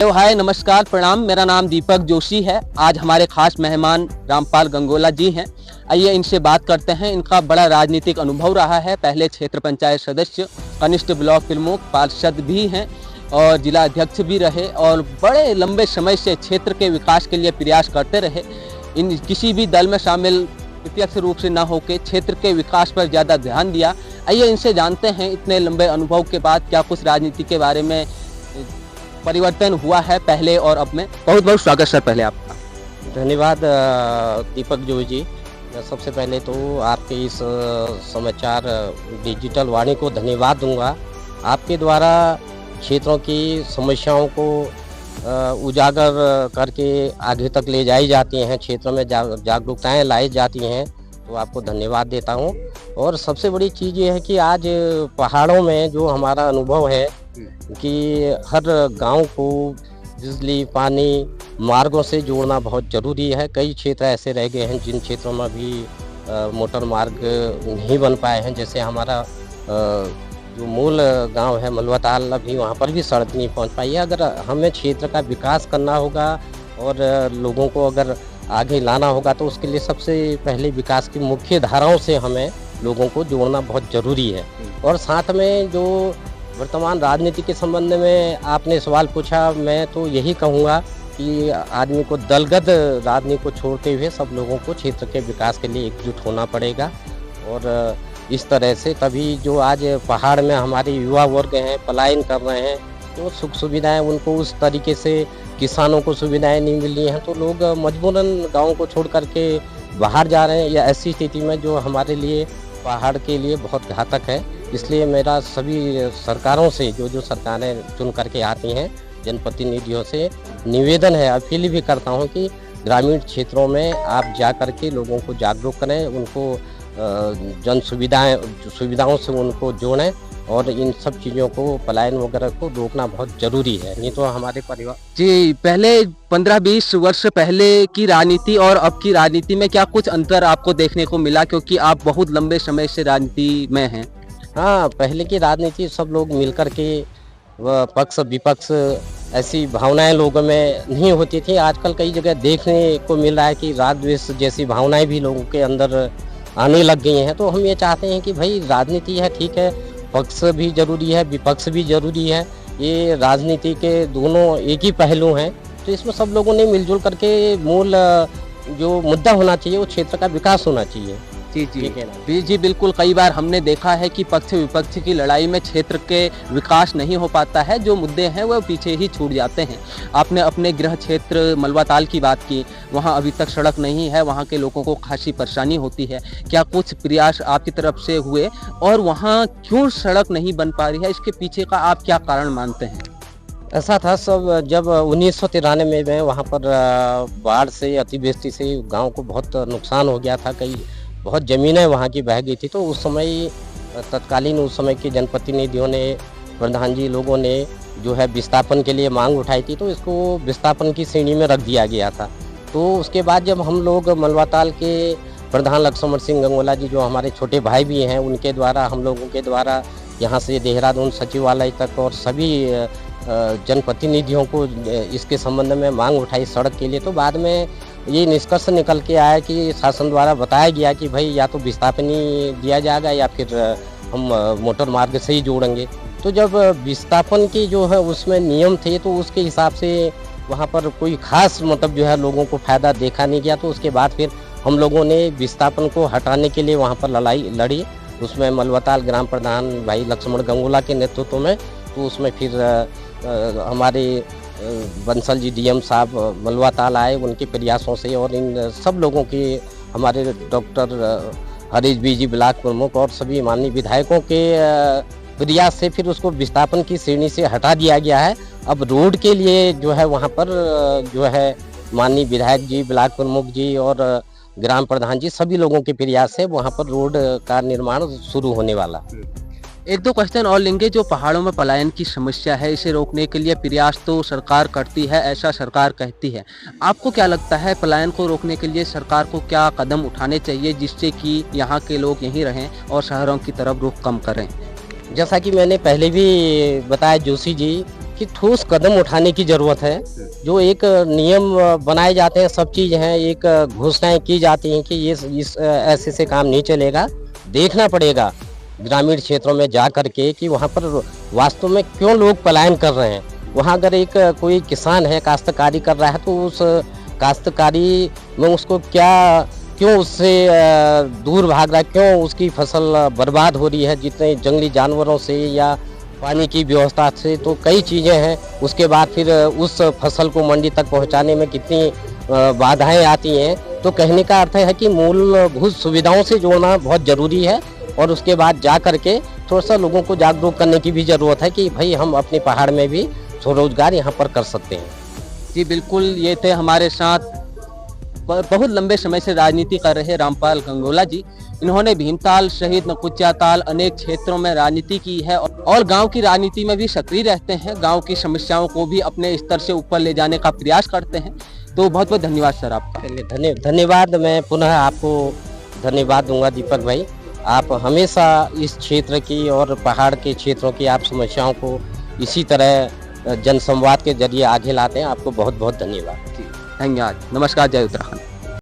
Hello hi नमस्कार प्रणाम। मेरा नाम दीपक जोशी है। आज हमारे खास मेहमान रामपाल गंगोला जी हैं। आइए इनसे बात करते हैं। इनका बड़ा राजनीतिक अनुभव रहा है। पहले क्षेत्र पंचायत सदस्य, कनिष्ठ ब्लॉक प्रमुख, पार्षद भी हैं और जिला अध्यक्ष भी रहे और बड़े लंबे समय से क्षेत्र के विकास के लिए प्रयास करते रहे। इन किसी भी दल में शामिल प्रत्यक्ष रूप से न होकर क्षेत्र के विकास पर ज़्यादा ध्यान दिया। आइए इनसे जानते हैं इतने लंबे अनुभव के बाद क्या कुछ राजनीति के बारे में परिवर्तन हुआ है पहले और अब में। बहुत बहुत स्वागत सर पहले आपका। धन्यवाद दीपक जोशी जी। मैं सबसे पहले तो आपके इस समाचार डिजिटल वाणी को धन्यवाद दूंगा। आपके द्वारा क्षेत्रों की समस्याओं को उजागर करके आगे तक ले जाई जाती हैं, क्षेत्रों में जागरूकताएं लाई जाती हैं, तो आपको धन्यवाद देता हूं। और सबसे बड़ी चीज़ ये है कि आज पहाड़ों में जो हमारा अनुभव है कि हर गांव को बिजली, पानी, मार्गों से जोड़ना बहुत ज़रूरी है। कई क्षेत्र ऐसे रह गए हैं जिन क्षेत्रों में भी मोटर मार्ग नहीं बन पाए हैं। जैसे हमारा जो मूल गांव है मलवाताल, अभी वहां पर भी सड़क नहीं पहुंच पाई है। अगर हमें क्षेत्र का विकास करना होगा और लोगों को अगर आगे लाना होगा तो उसके लिए सबसे पहले विकास की मुख्य धाराओं से हमें लोगों को जोड़ना बहुत ज़रूरी है। और साथ में जो वर्तमान राजनीति के संबंध में आपने सवाल पूछा, मैं तो यही कहूँगा कि आदमी को दलगत राजनीति को छोड़ते हुए सब लोगों को क्षेत्र के विकास के लिए एकजुट होना पड़ेगा। और इस तरह से तभी जो आज पहाड़ में हमारे युवा वर्ग हैं पलायन कर रहे हैं, तो सुख सुविधाएं उनको उस तरीके से किसानों को सुविधाएं नहीं मिल रही हैं, तो लोग मजबूरन गाँव को छोड़ करके बाहर जा रहे हैं। या ऐसी स्थिति में जो हमारे लिए पहाड़ के लिए बहुत घातक है। इसलिए मेरा सभी सरकारों से जो सरकारें चुन करके आती हैं, जनप्रतिनिधियों से निवेदन है, अपील भी करता हूं कि ग्रामीण क्षेत्रों में आप जा करके लोगों को जागरूक करें, उनको जन सुविधाओं से उनको जोड़ें और इन सब चीज़ों को पलायन वगैरह को रोकना बहुत ज़रूरी है। नहीं तो हमारे परिवार जी पहले 15-20 वर्ष पहले की राजनीति और अब की राजनीति में क्या कुछ अंतर आपको देखने को मिला, क्योंकि आप बहुत लंबे समय से राजनीति में हैं? हाँ, पहले की राजनीति सब लोग मिलकर के पक्ष विपक्ष ऐसी भावनाएं लोगों में नहीं होती थी। आजकल कई जगह देखने को मिल रहा है कि राग द्वेष जैसी भावनाएं भी लोगों के अंदर आने लग गई हैं। तो हम ये चाहते हैं कि भाई राजनीति है, ठीक है, पक्ष भी जरूरी है, विपक्ष भी जरूरी है। ये राजनीति के दोनों एक ही पहलू हैं, तो इसमें सब लोगों ने मिलजुल करके मूल जो मुद्दा होना चाहिए वो क्षेत्र का विकास होना चाहिए। जी बिल्कुल। कई बार हमने देखा है कि पक्ष विपक्ष की लड़ाई में क्षेत्र के विकास नहीं हो पाता है, जो मुद्दे हैं वो पीछे ही छूट जाते हैं। आपने अपने गृह क्षेत्र मलवाताल की बात की, वहाँ अभी तक सड़क नहीं है, वहाँ के लोगों को खासी परेशानी होती है। क्या कुछ प्रयास आपकी तरफ से हुए और वहाँ क्यों सड़क नहीं बन पा रही है, इसके पीछे का आप क्या कारण मानते हैं? ऐसा था सब जब 1993 में वहाँ पर बाढ़ से, अतिवृष्टि से गांव को बहुत नुकसान हो गया था। कई बहुत ज़मीनें वहाँ की बह गई थी। तो उस समय तत्कालीन उस समय के जनप्रतिनिधियों ने, प्रधान जी लोगों ने जो है विस्थापन के लिए मांग उठाई थी, तो इसको विस्थापन की श्रेणी में रख दिया गया था। तो उसके बाद जब हम लोग मलवाताल के प्रधान लक्ष्मण सिंह गंगोला जी, जो हमारे छोटे भाई भी हैं, उनके द्वारा, हम लोगों के द्वारा यहाँ से देहरादून सचिवालय तक और सभी जनप्रतिनिधियों को इसके संबंध में मांग उठाई सड़क के लिए, तो बाद में ये निष्कर्ष निकल के आया कि शासन द्वारा बताया गया कि भाई या तो विस्थापनी दिया जाएगा या फिर हम मोटर मार्ग से ही जोड़ेंगे। तो जब विस्थापन की जो है उसमें नियम थे, तो उसके हिसाब से वहाँ पर कोई खास मतलब जो है लोगों को फ़ायदा देखा नहीं गया। तो उसके बाद फिर हम लोगों ने विस्थापन को हटाने के लिए वहाँ पर लड़ाई लड़ी। उसमें मलवाताल ग्राम प्रधान भाई लक्ष्मण गंगोला के नेतृत्व में, तो उसमें फिर हमारे बंसल जी डीएम साहब मलवाताल आए, उनके प्रयासों से और इन सब लोगों के, हमारे डॉक्टर हरीश जी ब्लॉक प्रमुख और सभी माननीय विधायकों के प्रयास से फिर उसको विस्थापन की श्रेणी से हटा दिया गया है। अब रोड के लिए जो है वहाँ पर जो है माननीय विधायक जी, ब्लॉक प्रमुख जी और ग्राम प्रधान जी, सभी लोगों के प्रयास से वहाँ पर रोड का निर्माण शुरू होने वाला। एक दो क्वेश्चन और लेंगे। जो पहाड़ों में पलायन की समस्या है, इसे रोकने के लिए प्रयास तो सरकार करती है, ऐसा सरकार कहती है। आपको क्या लगता है पलायन को रोकने के लिए सरकार को क्या कदम उठाने चाहिए जिससे कि यहाँ के लोग यहीं रहें और शहरों की तरफ रुख कम करें? जैसा कि मैंने पहले भी बताया जोशी जी कि ठोस कदम उठाने की जरूरत है। जो एक नियम बनाए जाते हैं, सब चीज हैं, एक घोषणाएं की जाती हैं कि ये इस ऐसे से काम नहीं चलेगा। देखना पड़ेगा ग्रामीण क्षेत्रों में जा करके कि वहाँ पर वास्तव में क्यों लोग पलायन कर रहे हैं। वहाँ अगर एक कोई किसान है, काश्तकारी कर रहा है, तो उस काश्तकारी में उसको क्यों उससे दूर भाग रहा है, क्यों उसकी फसल बर्बाद हो रही है, जितने जंगली जानवरों से या पानी की व्यवस्था से, तो कई चीज़ें हैं। उसके बाद फिर उस फसल को मंडी तक पहुंचाने में कितनी बाधाएं आती हैं। तो कहने का अर्थ है कि मूलभूत सुविधाओं से जोड़ना बहुत ज़रूरी है और उसके बाद जा करके थोड़ा सा लोगों को जागरूक करने की भी ज़रूरत है कि भाई हम अपने पहाड़ में भी स्वरोजगार यहाँ पर कर सकते हैं। जी बिल्कुल, ये थे हमारे साथ बहुत लंबे समय से राजनीति कर रहे रामपाल गंगोला जी। इन्होंने भीमताल शहीद नकुचिया ताल अनेक क्षेत्रों में राजनीति की है और गांव की राजनीति में भी सक्रिय रहते हैं। गांव की समस्याओं को भी अपने स्तर से ऊपर ले जाने का प्रयास करते हैं। तो बहुत बहुत धन्यवाद सर आपका। धन्यवाद। मैं पुनः आपको धन्यवाद दूंगा दीपक भाई। आप हमेशा इस क्षेत्र की और पहाड़ के क्षेत्रों की आप समस्याओं को इसी तरह जनसंवाद के जरिए आगे लाते हैं। आपको बहुत बहुत धन्यवाद। धन्यवाद। नमस्कार। जय उत्तराखंड।